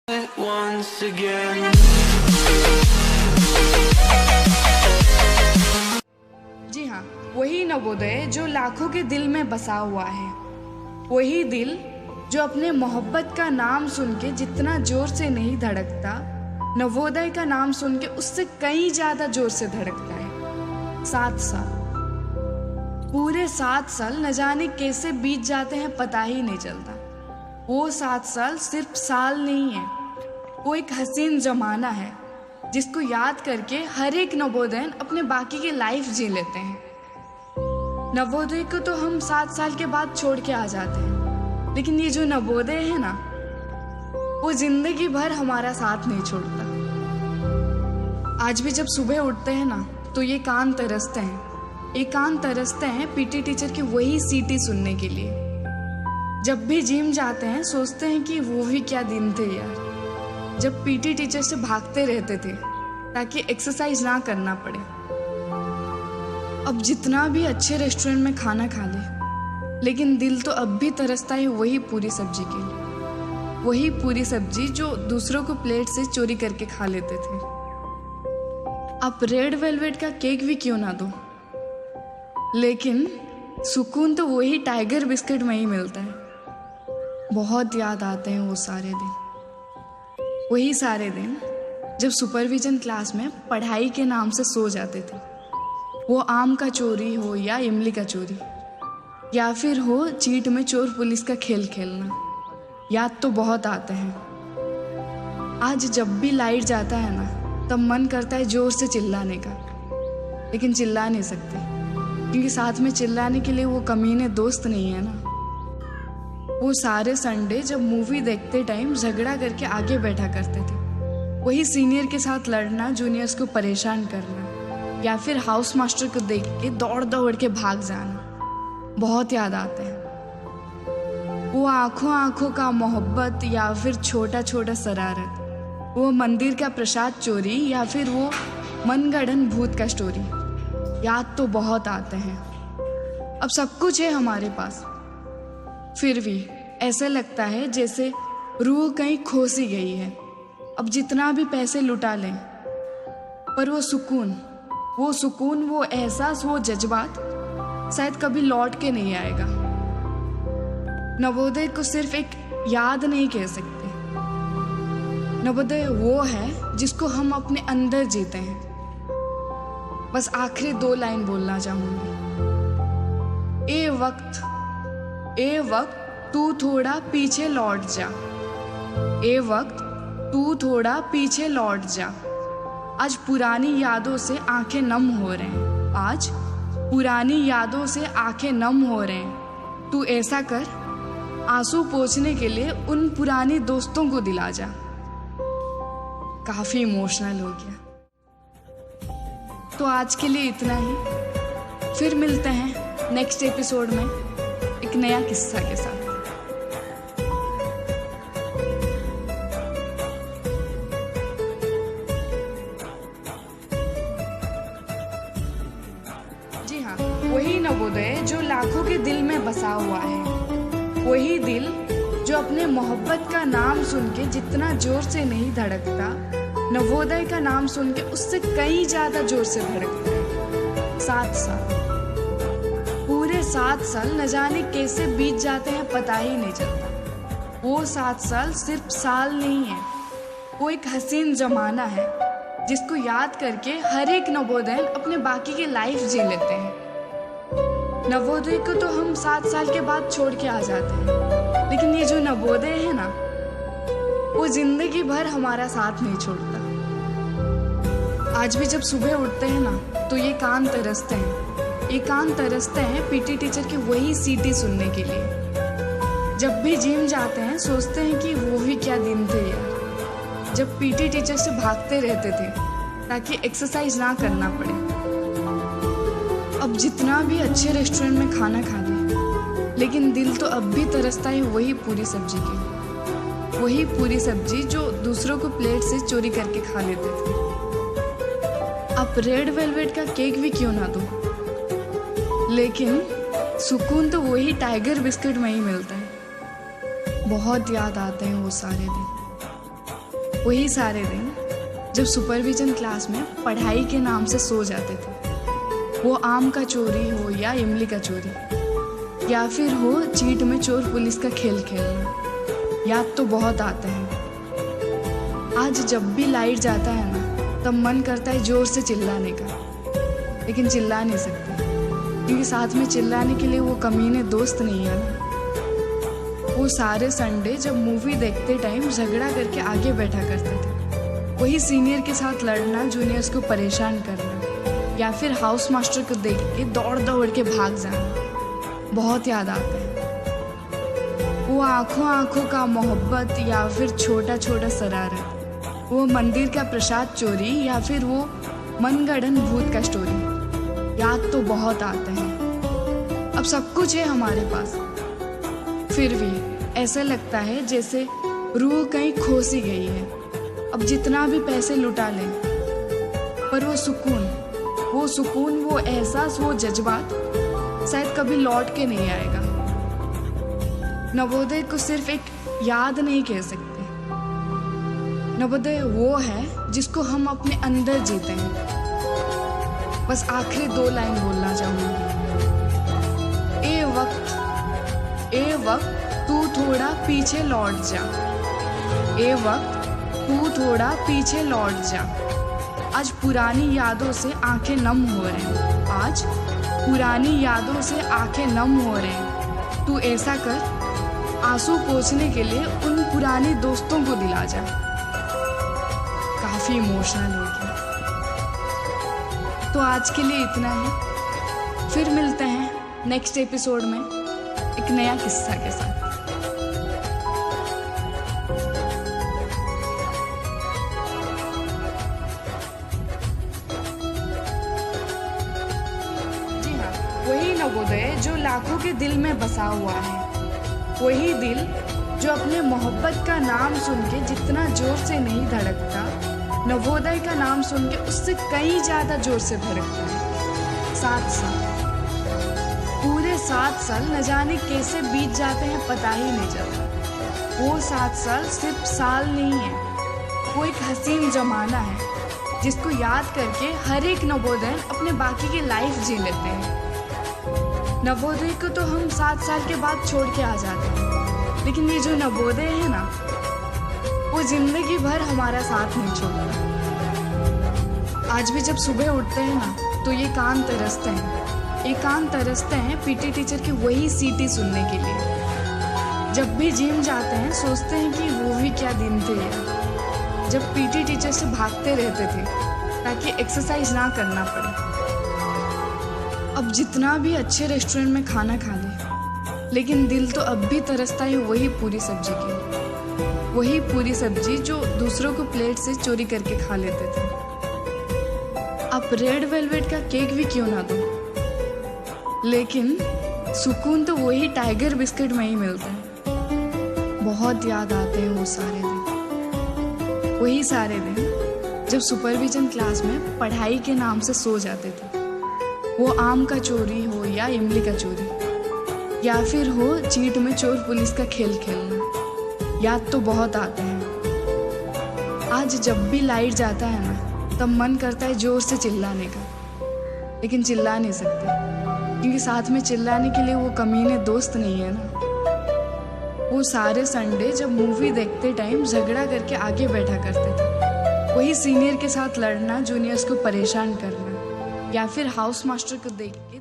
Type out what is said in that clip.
once again. जी हाँ, वही नवोदय जो लाखों के दिल में बसा हुआ है। वही दिल जो अपने मोहब्बत का नाम सुन के जितना जोर से नहीं धड़कता, नवोदय का नाम सुन के उससे कहीं ज्यादा जोर से धड़कता है। 7 साल, पूरे 7 साल न जाने कैसे बीत जाते हैं पता ही नहीं चलता। वो 7 साल सिर्फ साल नहीं है, वो एक हसीन जमाना है जिसको याद करके हर एक नवोदयन अपने बाकी की लाइफ जी लेते हैं। नवोदय को तो हम 7 साल के बाद छोड़ के आ जाते हैं, लेकिन ये जो नवोदय है ना, वो जिंदगी भर हमारा साथ नहीं छोड़ता। आज भी जब सुबह उठते हैं ना, तो ये कान तरसते हैं पीटी टीचर की वही सीटी सुनने के लिए। जब भी जिम जाते हैं सोचते हैं कि वो भी क्या दिन थे यार, जब पीटी टीचर से भागते रहते थे ताकि एक्सरसाइज ना करना पड़े। अब जितना भी अच्छे रेस्टोरेंट में खाना खा ले, लेकिन दिल तो अब भी तरसता है वही पूरी सब्जी के लिए। वही पूरी सब्जी जो दूसरों को प्लेट से चोरी करके खा लेते थे। आप रेड वेलवेट का केक भी क्यों ना दो, लेकिन सुकून तो वही टाइगर बिस्किट में ही मिलता है। बहुत याद आते हैं वो सारे दिन, वही सारे दिन जब सुपरविजन क्लास में पढ़ाई के नाम से सो जाते थे। वो आम का चोरी हो या इमली का चोरी, या फिर हो चीट में चोर पुलिस का खेल खेलना, याद तो बहुत आते हैं। आज जब भी लाइट जाता है ना, तब मन करता है जोर से चिल्लाने का, लेकिन चिल्ला नहीं सकते क्योंकि साथ में चिल्लाने के लिए वो कमीने दोस्त नहीं है ना। वो सारे संडे जब मूवी देखते टाइम झगड़ा करके आगे बैठा करते थे। वही सीनियर के साथ लड़ना, जूनियर्स को परेशान करना, या फिर हाउस मास्टर को देख के दौड़ दौड़ के भाग जाना, बहुत याद आते हैं। वो आंखों का मोहब्बत या फिर छोटा छोटा शरारत, वो मंदिर का प्रसाद चोरी या फिर वो मनगढ़ंत भूत का स्टोरी, याद तो बहुत आते हैं। अब सब कुछ है हमारे पास, फिर भी ऐसा लगता है जैसे रूह कहीं खो सी गई है। अब जितना भी पैसे लुटा लें, पर वो सुकून, वो एहसास, वो जज्बात शायद कभी लौट के नहीं आएगा। नवोदय को सिर्फ एक याद नहीं कह सकते, नवोदय वो है जिसको हम अपने अंदर जीते हैं। बस आखिरी 2 लाइन बोलना चाहूंगी। ए वक्त तू थोड़ा पीछे लौट जा, ए वक्त तू थोड़ा पीछे लौट जा। आज पुरानी यादों से आंखें नम हो रहे हैं, आज पुरानी यादों से आंखें नम हो रहे हैं। तू ऐसा कर, आंसू पोंछने के लिए उन पुरानी दोस्तों को दिला जा। काफी इमोशनल हो गया। तो आज के लिए इतना ही, फिर मिलते हैं नेक्स्ट एपिसोड में एक नया किस्सा के साथ। जी हाँ, वही नवोदय जो लाखों के दिल में बसा हुआ है। वही दिल जो अपने मोहब्बत का नाम सुन के जितना जोर से नहीं धड़कता, नवोदय का नाम सुन के उससे कहीं ज्यादा जोर से धड़कता है। 7 साल, पूरे 7 साल न जाने कैसे बीत जाते हैं पता ही नहीं चलता। वो 7 साल सिर्फ साल नहीं है, वो एक हसीन जमाना है जिसको याद करके हर एक नवोदयन अपने बाकी की लाइफ जी लेते हैं। नवोदय को तो हम 7 साल के बाद छोड़ के आ जाते हैं, लेकिन ये जो नवोदय है ना, वो जिंदगी भर हमारा साथ नहीं छोड़ता। आज भी जब सुबह उठते हैं ना, तो ये कान तरसते हैं पीटी टीचर की वही सीटी सुनने के लिए। जब भी जिम जाते हैं सोचते हैं कि वो भी क्या दिन थे यार, जब पीटी टीचर से भागते रहते थे ताकि एक्सरसाइज ना करना पड़े। अब जितना भी अच्छे रेस्टोरेंट में खाना खा ले, लेकिन दिल तो अब भी तरसता है वही पूरी सब्जी के लिए। वही पूरी सब्जी जो दूसरों को प्लेट से चोरी करके खा लेते थे। आप रेड वेलवेट का केक भी क्यों ना दो, लेकिन सुकून तो वही टाइगर बिस्किट में ही मिलता है। बहुत याद आते हैं वो सारे दिन, वही सारे दिन जब सुपरविजन क्लास में पढ़ाई के नाम से सो जाते थे। वो आम का चोरी हो या इमली का चोरी, या फिर हो चीट में चोर पुलिस का खेल खेलना, याद तो बहुत आते हैं। आज जब भी लाइट जाता है ना, तब मन करता है जोर से चिल्लाने का, लेकिन चिल्ला नहीं सकते क्योंकि साथ में चिल्लाने के लिए वो कमीने दोस्त नहीं है ना। वो सारे संडे जब मूवी देखते टाइम झगड़ा करके आगे बैठा करते थे। वही सीनियर के साथ लड़ना, जूनियर्स को परेशान करना, या फिर हाउस मास्टर को देख के दौड़ दौड़ के भाग जाना, बहुत याद आता है। वो आंखों आंखों का मोहब्बत या फिर छोटा छोटा शरारत, वो मंदिर का प्रसाद चोरी या फिर वो मनगढ़ंत भूत का स्टोरी, याद तो बहुत आते हैं। अब सब कुछ है हमारे पास, फिर भी ऐसा लगता है जैसे रूह कहीं खो सी गई है। अब जितना भी पैसे लुटा लें, पर वो सुकून, वो एहसास, वो जज्बात शायद कभी लौट के नहीं आएगा। नवोदय को सिर्फ एक याद नहीं कह सकते, नवोदय वो है जिसको हम अपने अंदर जीते हैं। बस आखिरी 2 लाइन बोलना चाहूंगी। ए वक्त तू थोड़ा पीछे लौट जा, ए वक्त तू थोड़ा पीछे लौट जा। आज पुरानी यादों से आंखें नम हो रहे हैं, आज पुरानी यादों से आंखें नम हो रहे हैं। तू ऐसा कर, आंसू पोंछने के लिए उन पुराने दोस्तों को दिला जा। काफी इमोशनल हो गया। तो आज के लिए इतना ही, फिर मिलते हैं नेक्स्ट एपिसोड में एक नया किस्सा के साथ। जी हाँ, वही नवोदय जो लाखों के दिल में बसा हुआ है, वही दिल जो अपने मोहब्बत का नाम सुन के जितना जोर से नहीं धड़कता, नवोदय का नाम सुन के उससे कहीं ज्यादा जोर से धड़कता है। 7 साल, पूरे 7 साल न जाने कैसे बीत जाते हैं, पता ही नहीं चलता। वो 7 साल सिर्फ साल नहीं है, वो एक हसीन जमाना है जिसको याद करके हर एक नवोदय अपने बाकी की लाइफ जी लेते हैं। नवोदय को तो हम 7 साल के बाद छोड़ के आ जाते हैं, लेकिन ये जो नवोदय है ना, वो जिंदगी भर हमारा साथ नहीं छोड़ता। आज भी जब सुबह उठते हैं ना, तो ये कान तरसते हैं पीटी टीचर की वही सीटी सुनने के लिए। जब भी जिम जाते हैं, सोचते हैं कि वो भी क्या दिन थे यार, जब पीटी टीचर से भागते रहते थे ताकि एक्सरसाइज ना करना पड़े। अब जितना भी अच्छे रेस्टोरेंट में खाना खा ले, लेकिन दिल तो अब भी तरसता है वही पूरी सब्जी के लिए, वही पूरी सब्जी जो दूसरों को प्लेट से चोरी करके खा लेते थे। आप रेड वेलवेट का केक भी क्यों ना दो, लेकिन सुकून तो वही टाइगर बिस्किट में ही मिलता है। बहुत याद आते हैं वो सारे दिन, वही सारे दिन जब सुपरविजन क्लास में पढ़ाई के नाम से सो जाते थे। वो आम का चोरी हो या इमली का चोरी, या फिर हो चीट में चोर पुलिस का खेल खेलना, याद तो बहुत आते हैं। आज जब भी लाइट जाता है ना, तब मन करता है जोर से चिल्लाने का, लेकिन चिल्ला नहीं सकते क्योंकि साथ में चिल्लाने के लिए वो कमीने दोस्त नहीं है ना। वो सारे संडे जब मूवी देखते टाइम झगड़ा करके आगे बैठा करते थे। वही सीनियर के साथ लड़ना, जूनियर्स को परेशान करना, या फिर हाउस मास्टर को देख के